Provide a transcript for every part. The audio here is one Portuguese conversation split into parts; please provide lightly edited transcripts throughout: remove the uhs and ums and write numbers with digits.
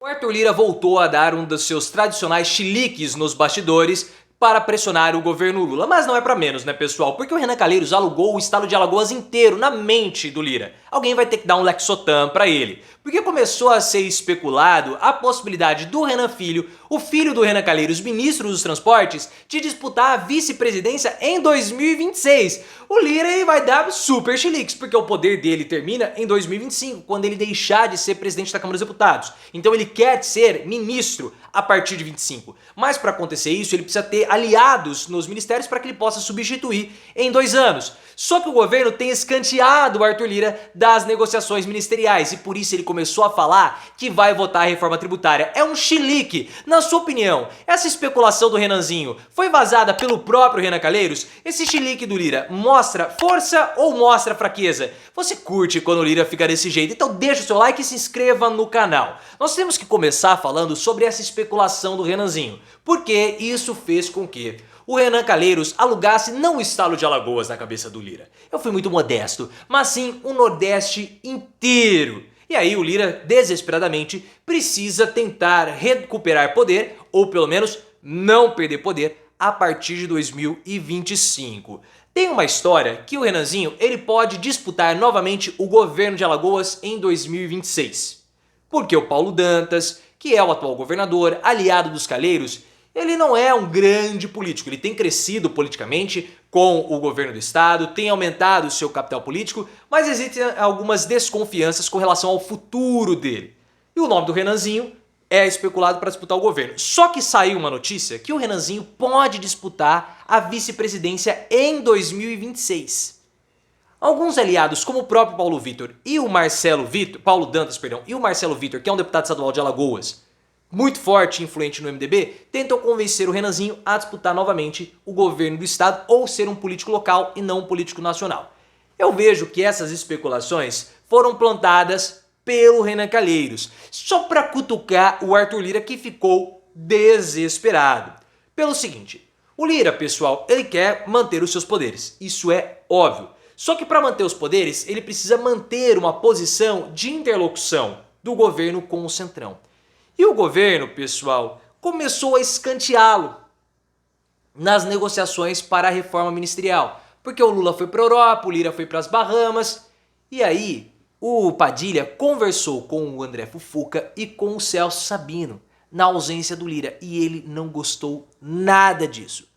O Arthur Lira voltou a dar um dos seus tradicionais chiliques nos bastidores para pressionar o governo Lula. Mas não é pra menos, né, pessoal? Porque o Renan Calheiros alugou o estado de Alagoas inteiro na mente do Lira. Alguém vai ter que dar um Lexotan pra ele. Porque começou a ser especulado a possibilidade do Renan Filho, o filho do Renan Calheiros, ministro dos Transportes, de disputar a vice-presidência em 2026. O Lira vai dar super chiliques, porque o poder dele termina em 2025, quando ele deixar de ser presidente da Câmara dos Deputados. Então ele quer ser ministro a partir de 25. Mas para acontecer isso, ele precisa ter aliados nos ministérios para que ele possa substituir em 2 anos. Só que o governo tem escanteado o Arthur Lira das negociações ministeriais e por isso ele começou a falar que vai votar a reforma tributária. É um chilique. Na sua opinião, essa especulação do Renanzinho foi vazada pelo próprio Renan Calheiros? Esse chilique do Lira mostra força ou mostra fraqueza? Você curte quando o Lira fica desse jeito? Então deixa o seu like e se inscreva no canal. Nós temos que começar falando sobre essa especulação do Renanzinho, porque isso fez com que o Renan Calheiros alugasse não o estado de Alagoas na cabeça do Lira. Eu fui muito modesto, mas sim o Nordeste inteiro. E aí o Lira, desesperadamente, precisa tentar recuperar poder, ou pelo menos não perder poder, a partir de 2025. Tem uma história que o Renanzinho ele pode disputar novamente o governo de Alagoas em 2026. Porque o Paulo Dantas, que é o atual governador, aliado dos Calheiros, ele não é um grande político, ele tem crescido politicamente com o governo do estado, tem aumentado o seu capital político, mas existem algumas desconfianças com relação ao futuro dele. E o nome do Renanzinho é especulado para disputar o governo. Só que saiu uma notícia que o Renanzinho pode disputar a vice-presidência em 2026. Alguns aliados, como o próprio Paulo Vitor e o Paulo Dantas, e o Marcelo Vitor, que é um deputado estadual de Alagoas, muito forte e influente no MDB, tentam convencer o Renanzinho a disputar novamente o governo do estado ou ser um político local e não um político nacional. Eu vejo que essas especulações foram plantadas pelo Renan Calheiros, só para cutucar o Arthur Lira, que ficou desesperado. Pelo seguinte, o Lira, pessoal, ele quer manter os seus poderes, isso é óbvio. Só que para manter os poderes, ele precisa manter uma posição de interlocução do governo com o Centrão. E o governo, pessoal, começou a escanteá-lo nas negociações para a reforma ministerial. Porque o Lula foi para a Europa, o Lira foi para as Bahamas. E aí o Padilha conversou com o André Fufuca e com o Celso Sabino, na ausência do Lira. E ele não gostou nada disso.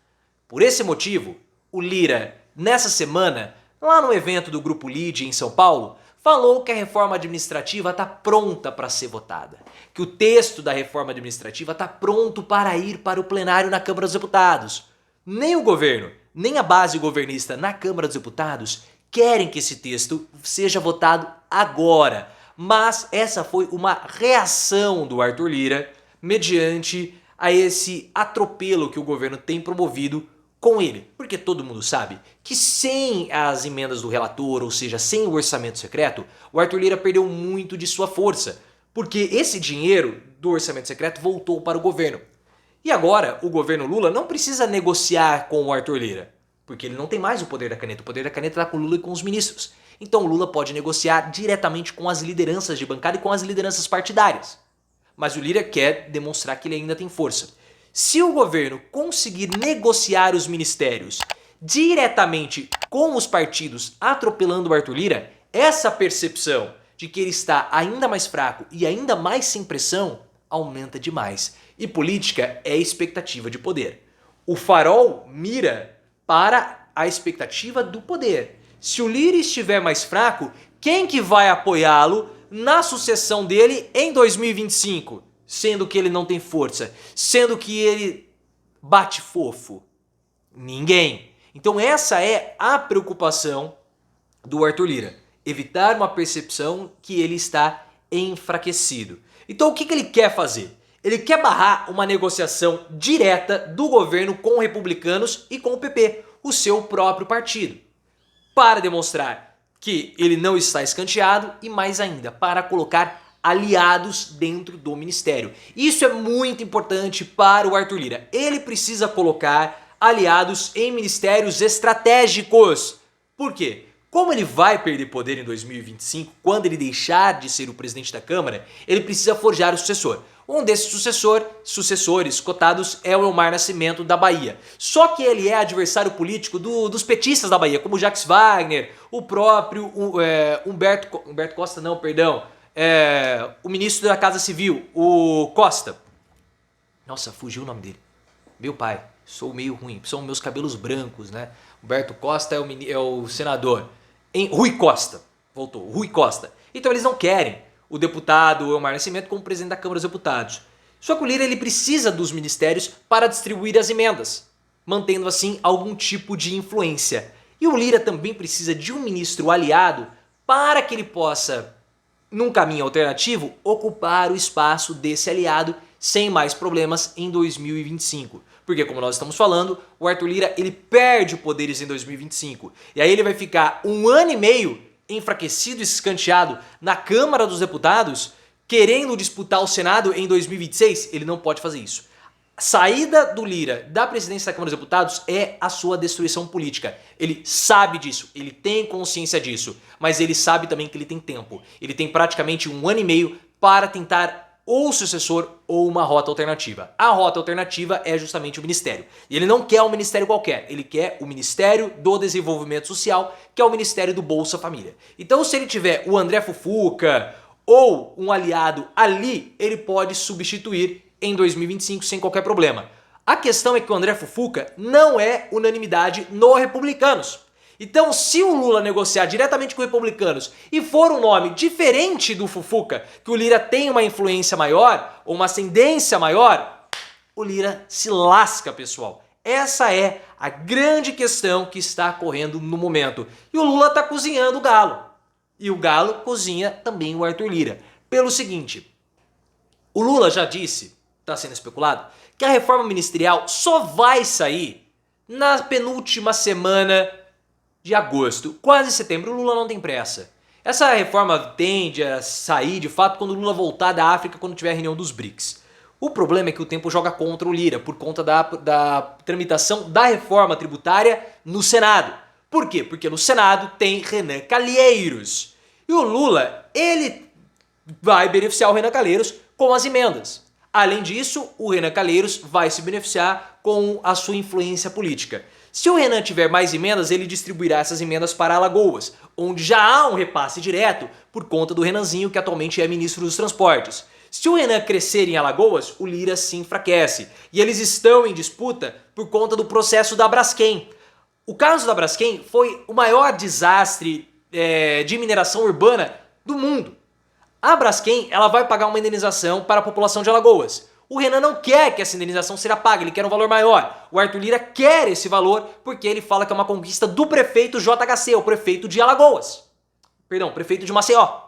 Por esse motivo, o Lira, nessa semana, lá no evento do Grupo Lide em São Paulo, falou que a reforma administrativa está pronta para ser votada, que o texto da reforma administrativa está pronto para ir para o plenário na Câmara dos Deputados. Nem o governo, nem a base governista na Câmara dos Deputados querem que esse texto seja votado agora, mas essa foi uma reação do Arthur Lira mediante a esse atropelo que o governo tem promovido com ele, porque todo mundo sabe que sem as emendas do relator, ou seja, sem o orçamento secreto, o Arthur Lira perdeu muito de sua força, porque esse dinheiro do orçamento secreto voltou para o governo. E agora o governo Lula não precisa negociar com o Arthur Lira, porque ele não tem mais o poder da caneta está com o Lula e com os ministros. Então o Lula pode negociar diretamente com as lideranças de bancada e com as lideranças partidárias. Mas o Lira quer demonstrar que ele ainda tem força. Se o governo conseguir negociar os ministérios diretamente com os partidos atropelando o Arthur Lira, essa percepção de que ele está ainda mais fraco e ainda mais sem pressão aumenta demais. E política é expectativa de poder. O farol mira para a expectativa do poder. Se o Lira estiver mais fraco, quem que vai apoiá-lo na sucessão dele em 2025? Sendo que ele não tem força, sendo que ele bate fofo? Ninguém. Então essa é a preocupação do Arthur Lira. Evitar uma percepção que ele está enfraquecido. Então o que ele quer fazer? Ele quer barrar uma negociação direta do governo com republicanos e com o PP, o seu próprio partido, para demonstrar que ele não está escanteado e, mais ainda, para colocar aliados dentro do ministério. Isso é muito importante para o Arthur Lira. Ele precisa colocar aliados em ministérios estratégicos. Por quê? Como ele vai perder poder em 2025, quando ele deixar de ser o presidente da Câmara, ele precisa forjar o sucessor. Um desses sucessores cotados é o Elmar Nascimento da Bahia. Só que ele é adversário político dos petistas da Bahia, como o Jacques Wagner, o próprio Humberto Costa, não, perdão, o ministro da Casa Civil, o Costa. Nossa, fugiu o nome dele. Meu pai, sou meio ruim, são meus cabelos brancos, né? Humberto Costa é o senador. Rui Costa, voltou, Rui Costa. Então eles não querem o deputado Elmar Nascimento como presidente da Câmara dos Deputados. Só que o Lira ele precisa dos ministérios para distribuir as emendas, mantendo assim algum tipo de influência. E o Lira também precisa de um ministro aliado para que ele possa, num caminho alternativo, ocupar o espaço desse aliado sem mais problemas em 2025. Porque, como nós estamos falando, o Arthur Lira ele perde poderes em 2025. E aí ele vai ficar 1 ano e meio enfraquecido e escanteado na Câmara dos Deputados, querendo disputar o Senado em 2026. Ele não pode fazer isso. A saída do Lira da presidência da Câmara dos Deputados é a sua destruição política. Ele sabe disso, ele tem consciência disso, mas ele sabe também que ele tem tempo. Ele tem praticamente 1 ano e meio para tentar ou sucessor ou uma rota alternativa. A rota alternativa é justamente o ministério. E ele não quer um ministério qualquer, ele quer o Ministério do Desenvolvimento Social, que é o Ministério do Bolsa Família. Então, se ele tiver o André Fufuca ou um aliado ali, ele pode substituir em 2025 sem qualquer problema. A questão é que o André Fufuca não é unanimidade no Republicanos. Então, se o Lula negociar diretamente com os republicanos e for um nome diferente do Fufuca, que o Lira tem uma influência maior ou uma ascendência maior, o Lira se lasca, pessoal. Essa é a grande questão que está correndo no momento. E o Lula está cozinhando o galo. E o galo cozinha também o Arthur Lira. Pelo seguinte, o Lula já disse, está sendo especulado, que a reforma ministerial só vai sair na penúltima semana de agosto, quase setembro. O Lula não tem pressa. Essa reforma tende a sair, de fato, quando o Lula voltar da África, quando tiver a reunião dos BRICS. O problema é que o tempo joga contra o Lira, por conta da tramitação da reforma tributária no Senado. Por quê? Porque no Senado tem Renan Calheiros. E o Lula, ele vai beneficiar o Renan Calheiros com as emendas. Além disso, o Renan Calheiros vai se beneficiar com a sua influência política. Se o Renan tiver mais emendas, ele distribuirá essas emendas para Alagoas, onde já há um repasse direto por conta do Renanzinho, que atualmente é ministro dos Transportes. Se o Renan crescer em Alagoas, o Lira se enfraquece. E eles estão em disputa por conta do processo da Braskem. O caso da Braskem foi o maior desastre de mineração urbana do mundo. A Braskem ela vai pagar uma indenização para a população de Alagoas. O Renan não quer que essa indenização seja paga, ele quer um valor maior. O Arthur Lira quer esse valor porque ele fala que é uma conquista do prefeito JHC, o prefeito de Alagoas. Perdão, prefeito de Maceió.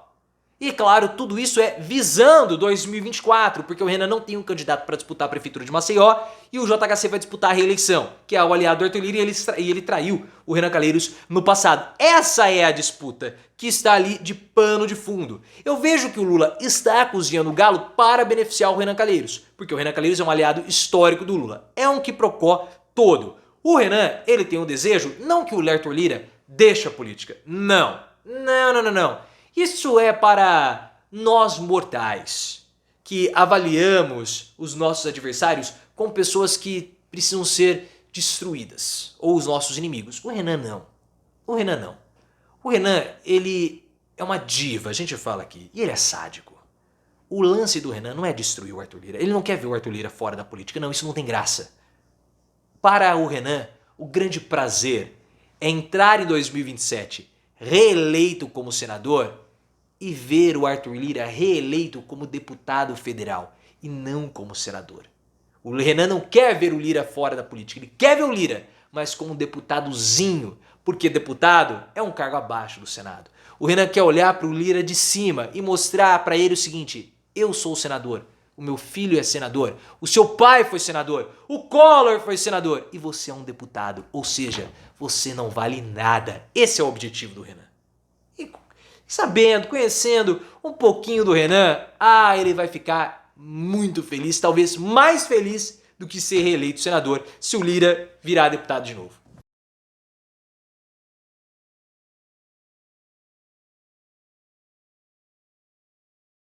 E claro, tudo isso é visando 2024, porque o Renan não tem um candidato para disputar a prefeitura de Maceió e o JHC vai disputar a reeleição, que é o aliado do Arthur Lira, e ele traiu o Renan Calheiros no passado. Essa é a disputa que está ali de pano de fundo. Eu vejo que o Lula está cozinhando o galo para beneficiar o Renan Calheiros, porque o Renan Calheiros é um aliado histórico do Lula. É um quiprocó todo. O Renan, ele tem um desejo, não que o Arthur Lira deixe a política. Não. Isso é para nós mortais, que avaliamos os nossos adversários como pessoas que precisam ser destruídas, ou os nossos inimigos. O Renan não. O Renan, ele é uma diva, a gente fala aqui, e ele é sádico. O lance do Renan não é destruir o Arthur Lira. Ele não quer ver o Arthur Lira fora da política. Não, isso não tem graça. Para o Renan, o grande prazer é entrar em 2027 reeleito como senador e ver o Arthur Lira reeleito como deputado federal e não como senador. O Renan não quer ver o Lira fora da política, ele quer ver o Lira, mas como deputadozinho, porque deputado é um cargo abaixo do Senado. O Renan quer olhar para o Lira de cima e mostrar para ele o seguinte: eu sou o senador, o meu filho é senador, o seu pai foi senador, o Collor foi senador e você é um deputado, ou seja, você não vale nada. Esse é o objetivo do Renan. E sabendo, conhecendo um pouquinho do Renan, ele vai ficar muito feliz, talvez mais feliz do que ser reeleito senador se o Lira virar deputado de novo.